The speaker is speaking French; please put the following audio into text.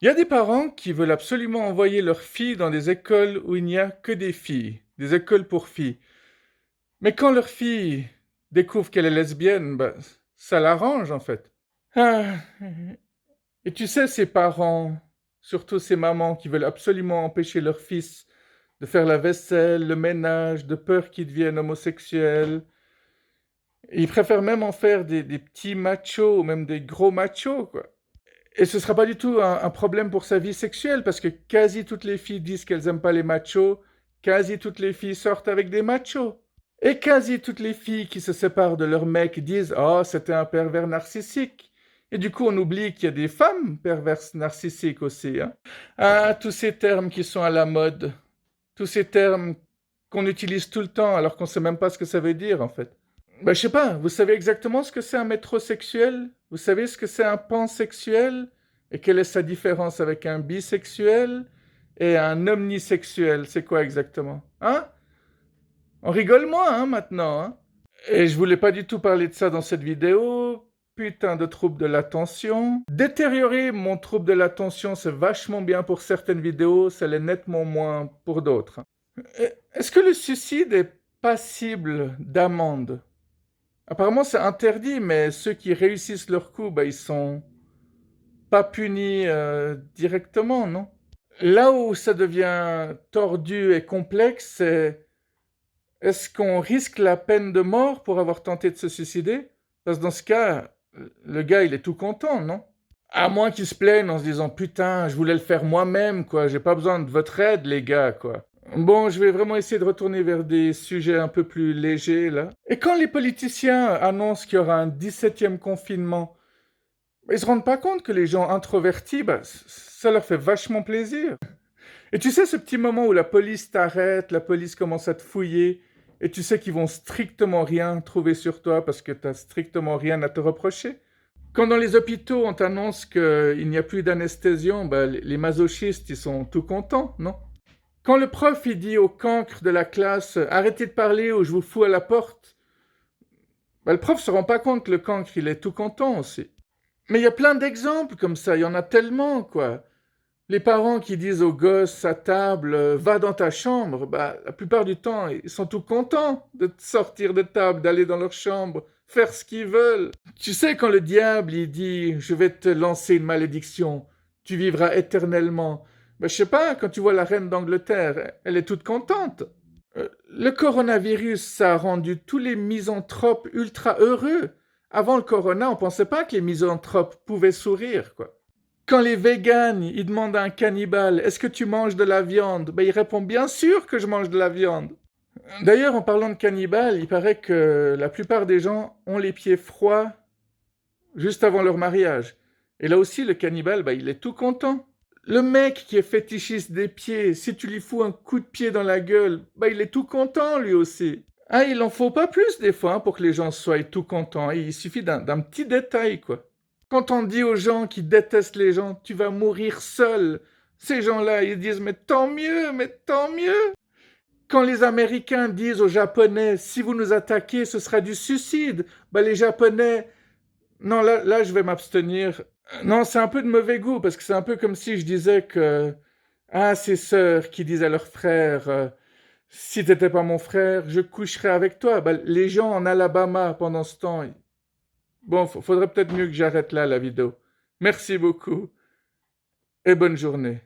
Il y a des parents qui veulent absolument envoyer leurs filles dans des écoles où il n'y a que des filles, des écoles pour filles. Mais quand leur fille découvre qu'elle est lesbienne, bah, ça l'arrange en fait. Ah, et tu sais, ces parents, surtout ces mamans qui veulent absolument empêcher leur fils de faire la vaisselle, le ménage, de peur qu'il devienne homosexuel. Ils préfèrent même en faire des petits machos ou même des gros machos, quoi. Et ce sera pas du tout un problème pour sa vie sexuelle, parce que quasi toutes les filles disent qu'elles aiment pas les machos, quasi toutes les filles sortent avec des machos. Et quasi toutes les filles qui se séparent de leur mec disent «Oh, c'était un pervers narcissique». Et du coup, on oublie qu'il y a des femmes perverses narcissiques aussi, hein. Ah, tous ces termes qui sont à la mode, tous ces termes qu'on utilise tout le temps alors qu'on sait même pas ce que ça veut dire en fait. Bah, je sais pas, vous savez exactement ce que c'est un métrosexuel? Vous savez ce que c'est un pansexuel? Et quelle est sa différence avec un bisexuel et un omnisexuel? C'est quoi exactement? Hein? On rigole moins, hein, maintenant, hein? Et je voulais pas du tout parler de ça dans cette vidéo. Putain de trouble de l'attention. Détériorer mon trouble de l'attention, c'est vachement bien pour certaines vidéos, ça l'est nettement moins pour d'autres. Est-ce que le suicide est passible d'amende? Apparemment, c'est interdit, mais ceux qui réussissent leur coup, bah, ils sont pas punis directement, non? Là où ça devient tordu et complexe, c'est est-ce qu'on risque la peine de mort pour avoir tenté de se suicider? Parce que dans ce cas, le gars, il est tout content, non? À moins qu'il se plaigne en se disant putain, je voulais le faire moi-même, quoi, j'ai pas besoin de votre aide, les gars, quoi. Bon, je vais vraiment essayer de retourner vers des sujets un peu plus légers, là. Et quand les politiciens annoncent qu'il y aura un 17e confinement, ils se rendent pas compte que les gens introvertis, bah, ça leur fait vachement plaisir. Et tu sais, ce petit moment où la police t'arrête, la police commence à te fouiller, et tu sais qu'ils vont strictement rien trouver sur toi parce que t'as strictement rien à te reprocher. Quand dans les hôpitaux, on t'annonce qu'il n'y a plus d'anesthésiant, bah, les masochistes, ils sont tout contents, non? Quand le prof, il dit au cancre de la classe «Arrêtez de parler ou je vous fous à la porte», bah, le prof se rend pas compte que le cancre, il est tout content aussi. Mais il y a plein d'exemples comme ça, il y en a tellement, quoi. Les parents qui disent aux gosses à table va dans ta chambre, bah, la plupart du temps, ils sont tout contents de sortir de table, d'aller dans leur chambre, faire ce qu'ils veulent. Tu sais, quand le diable, il dit je vais te lancer une malédiction, tu vivras éternellement. Ben, je sais pas, quand tu vois la reine d'Angleterre, elle est toute contente. Le coronavirus, ça a rendu tous les misanthropes ultra heureux. Avant le corona, on pensait pas que les misanthropes pouvaient sourire, quoi. Quand les véganes, ils demandent à un cannibale «Est-ce que tu manges de la viande?» Ben, il répond «Bien sûr que je mange de la viande». D'ailleurs, en parlant de cannibales, il paraît que la plupart des gens ont les pieds froids juste avant leur mariage. Et là aussi, le cannibale, ben, il est tout content. Le mec qui est fétichiste des pieds, si tu lui fous un coup de pied dans la gueule, ben, il est tout content lui aussi. Ah, il en faut pas plus des fois hein, pour que les gens soient tout contents. Il suffit d'un petit détail, quoi. Quand on dit aux gens qui détestent les gens, tu vas mourir seul, ces gens-là, ils disent mais tant mieux. Quand les Américains disent aux Japonais, si vous nous attaquez, ce sera du suicide, bah les Japonais, non, là, je vais m'abstenir. Non, c'est un peu de mauvais goût, parce que c'est un peu comme si je disais que, ah, ces sœurs qui disent à leurs frères, si t'étais pas mon frère, je coucherais avec toi. Bah, les gens en Alabama, pendant ce temps, bon, faudrait peut-être mieux que j'arrête là la vidéo. Merci beaucoup et bonne journée.